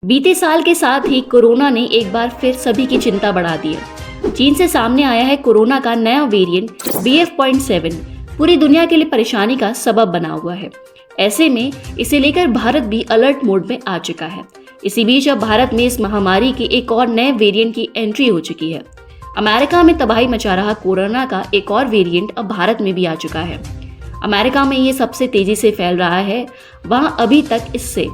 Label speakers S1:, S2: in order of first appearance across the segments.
S1: बीते साल के साथ ही कोरोना ने एक बार फिर सभी की चिंता बढ़ा दी है। चीन से सामने आया है कोरोना का नया वेरिएंट BF.7 पूरी दुनिया के लिए परेशानी का सबब बना हुआ है। ऐसे में इसे लेकर भारत भी अलर्ट मोड में आ चुका है। इसी बीच अब भारत में इस महामारी के एक और नए वेरिएंट की एंट्री हो चुकी है। अमेरिका में तबाही मचा रहा कोरोना का एक और वेरिएंट अब भारत में भी आ चुका है। अमेरिका में ये सबसे तेजी से फैल रहा है। वहां अभी तक इससे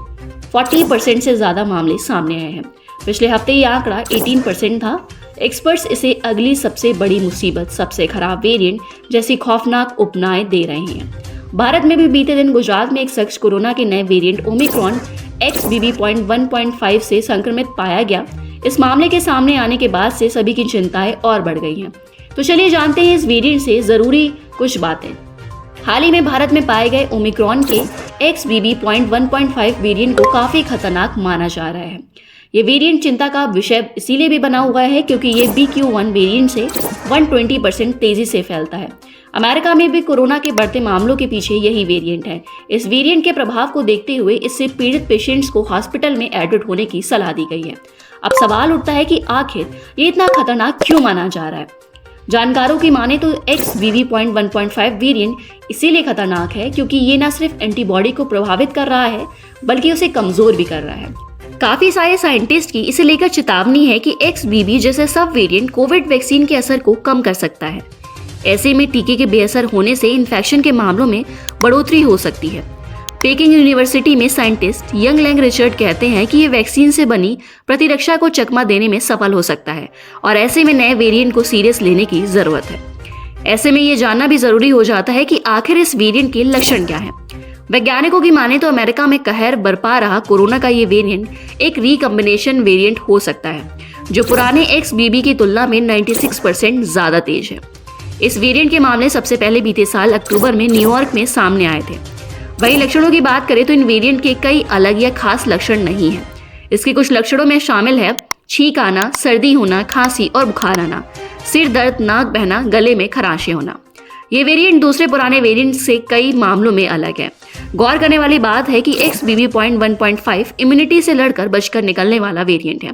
S1: 40% से ज्यादा मामले सामने आए हैं। पिछले हफ्ते ये आंकड़ा 18% था। एक्सपर्ट्स इसे अगली सबसे बड़ी मुसीबत, सबसे खराब वेरिएंट जैसी खौफनाक उपनाएं दे रहे हैं। भारत में भी बीते दिन गुजरात में एक शख्स कोरोना के नए वेरिएंट ओमिक्रॉन XBB.1.5 से संक्रमित पाया गया। इस मामले के सामने आने के बाद से सभी की चिंताएं और बढ़ गई हैं। तो चलिए जानते हैं इस वेरिएंट से जरूरी कुछ बातें। हाल ही में भारत में पाए गए ओमिक्रॉन के XBB.1.5 वेरिएंट को काफी खतरनाक माना जा रहा है। ये वेरिएंट चिंता का विषय इसीलिए भी बना हुआ है क्योंकि ये BQ.1 वेरिएंट से 120% तेजी से फैलता है। अमेरिका में भी कोरोना के बढ़ते मामलों के पीछे यही वेरिएंट है। इस वेरिएंट के प्रभाव को देखते हुए इससे पीड़ित पेशेंट्स को हॉस्पिटल में एडमिट होने की सलाह दी गई है। अब सवाल उठता है कि आखिर ये इतना खतरनाक क्यों माना जा रहा है। जानकारों की माने तो XBB.1.5 वेरिएंट इसीलिए खतरनाक है क्योंकि ये न सिर्फ एंटीबॉडी को प्रभावित कर रहा है बल्कि उसे कमजोर भी कर रहा है। काफी सारे साइंटिस्ट की इसे लेकर चेतावनी है कि XBB जैसे सब वेरिएंट कोविड वैक्सीन के असर को कम कर सकता है। ऐसे में टीके के बेअसर होने से इन्फेक्शन के मामलों में बढ़ोतरी हो सकती है। पेकिंग यूनिवर्सिटी में साइंटिस्ट यंग लैंग रिचर्ड कहते हैं कि ये वैक्सीन से बनी प्रतिरक्षा को चकमा देने में सफल हो सकता है और ऐसे में नए वेरिएंट को सीरियस लेने की जरूरत है। ऐसे में ये जानना भी जरूरी हो जाता है कि आखिर इस वेरिएंट के लक्षण क्या हैं। वैज्ञानिकों की माने तो अमेरिका में कहर बरपा रहा कोरोना का ये वेरिएंट एक रिकम्बिनेशन वेरिएंट हो सकता है जो पुराने XBB की तुलना में 96% ज्यादा तेज है। इस वेरिएंट के मामले सबसे पहले बीते साल अक्टूबर में न्यूयॉर्क में सामने आए थे। वहीं लक्षणों की बात करें तो इन वेरिएंट के कई अलग या खास लक्षण नहीं है। इसके कुछ लक्षणों में शामिल है छींक आना, सर्दी होना, खांसी और बुखार आना, सिर दर्द, नाक बहना, गले में खराशे होना। ये वेरिएंट दूसरे पुराने वेरिएंट से कई मामलों में अलग है। गौर करने वाली बात है कि XBB.1.5 इम्यूनिटी से लड़कर बचकर निकलने वाला वेरिएंट है।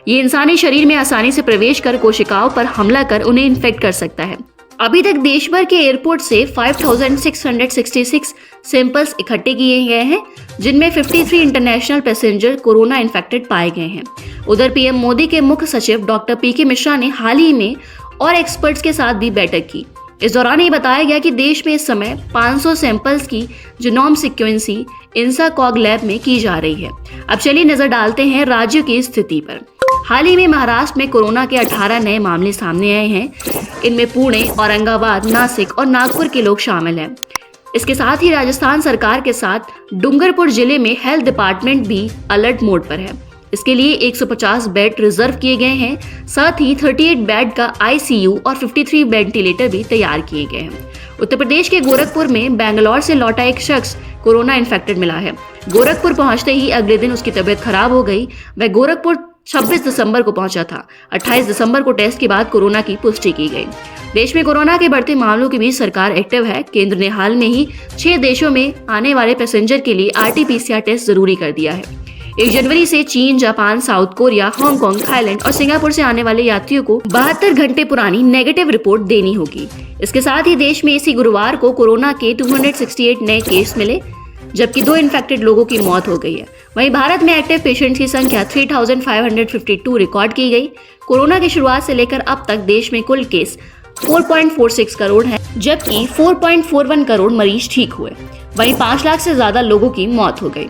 S1: ये इंसानी शरीर में आसानी से प्रवेश कर कोशिकाओं पर हमला कर उन्हें इन्फेक्ट कर सकता है। अभी तक देश भर के एयरपोर्ट से 5,666 सैंपल्स इकट्ठे किए गए हैं जिनमें 53 इंटरनेशनल पैसेंजर कोरोना इन्फेक्टेड पाए गए हैं। उधर पीएम मोदी के मुख्य सचिव डॉक्टर PK मिश्रा ने हाल ही में और एक्सपर्ट्स के साथ भी बैठक की। इस दौरान ये बताया गया कि देश में इस समय 500 सैंपल्स की जीनोम सीक्वेंसिंग INSACOG लैब में की जा रही है। अब चलिए नजर डालते हैं राज्यों की स्थिति पर। हाल ही में महाराष्ट्र में कोरोना के 18 नए मामले सामने आए हैं। इनमें पुणे, औरंगाबाद, नासिक और नागपुर के लोग शामिल हैं। इसके साथ ही राजस्थान सरकार के साथ डूंगरपुर जिले में हेल्थ डिपार्टमेंट भी अलर्ट मोड पर है। इसके लिए 150 बेड रिजर्व किए गए हैं। साथ ही 38 बेड का ICU और 53 वेंटिलेटर भी तैयार किए गए हैं। उत्तर प्रदेश के गोरखपुर में बेंगलोर से लौटा एक शख्स कोरोना इन्फेक्टेड मिला है। गोरखपुर पहुंचते ही अगले दिन उसकी तबीयत खराब हो गई। वह गोरखपुर 26 दिसंबर को पहुंचा था। 28 दिसंबर को टेस्ट के बाद कोरोना की पुष्टि की गई। देश में कोरोना के बढ़ते मामलों के बीच सरकार एक्टिव है। केंद्र ने हाल में ही 6 देशों में आने वाले पैसेंजर के लिए RT-PCR टेस्ट जरूरी कर दिया है। 1 जनवरी से चीन, Japan, south Korea, Hong Kong, Thailand और सिंगापुर से आने वाले यात्रियों को 72 घंटे पुरानी नेगेटिव रिपोर्ट देनी होगी। इसके साथ ही देश में इसी गुरुवार को कोरोना के 268 नए केस मिले जबकि 2 इन्फेक्टेड लोगों की मौत हो गई है। वहीं भारत में एक्टिव पेशेंट्स की संख्या 3,552 रिकॉर्ड की गई। कोरोना की शुरुआत से लेकर अब तक देश में कुल केस 4.46 करोड़ है जबकि 4.41 करोड़ मरीज ठीक हुए। वहीं 5 लाख से ज्यादा लोगों की मौत हो गई।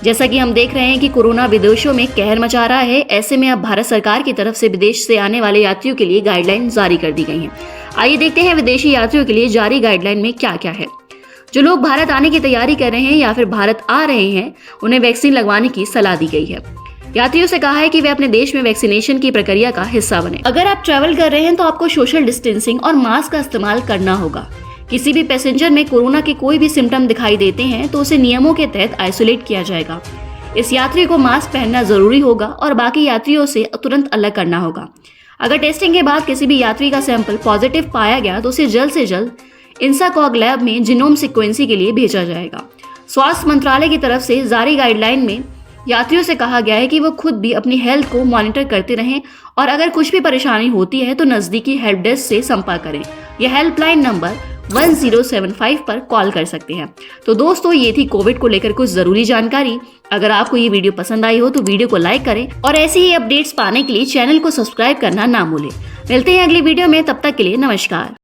S1: जैसा कि हम देख रहे हैं कि कोरोना विदेशों में कहर मचा रहा है। ऐसे में अब भारत सरकार की तरफ से विदेश से आने वाले यात्रियों के लिए गाइडलाइन जारी कर दी गई हैं। आइए देखते हैं विदेशी यात्रियों के लिए जारी गाइडलाइन में क्या क्या है। जो लोग भारत आने की तैयारी कर रहे हैं या फिर भारत आ रहे हैं उन्हें वैक्सीन लगवाने की सलाह दी गई है। यात्रियों से कहा है कि वे अपने देश में वैक्सीनेशन की प्रक्रिया का हिस्सा बने। अगर आप ट्रैवल कर रहे हैं तो आपको सोशल डिस्टेंसिंग और मास्क का इस्तेमाल करना होगा। किसी भी पैसेंजर में कोरोना के कोई भी सिम्टम दिखाई देते हैं तो उसे नियमों के तहत आइसोलेट किया जाएगा। इस यात्री को मास्क पहनना जरूरी होगा और बाकी यात्रियों से तुरंत अलग करना होगा। अगर टेस्टिंग के बाद किसी भी यात्री का सैंपल पॉजिटिव पाया गया तो उसे जल्द से जल्द INSACOG लैब में जीनोम सीक्वेंसिंग के लिए भेजा जाएगा। स्वास्थ्य मंत्रालय की तरफ से जारी गाइडलाइन में यात्रियों से कहा गया है कि वो खुद भी अपनी हेल्थ को मॉनिटर करते रहें और अगर कुछ भी परेशानी होती है तो नजदीकी हेल्प डेस्क से संपर्क करें। यह हेल्पलाइन नंबर 1075 पर कॉल कर सकते हैं। तो दोस्तों, ये थी कोविड को लेकर कुछ जरूरी जानकारी। अगर आपको ये वीडियो पसंद आई हो तो वीडियो को लाइक करें और ऐसे ही अपडेट्स पाने के लिए चैनल को सब्सक्राइब करना ना भूलें। मिलते हैं अगली वीडियो में, तब तक के लिए नमस्कार।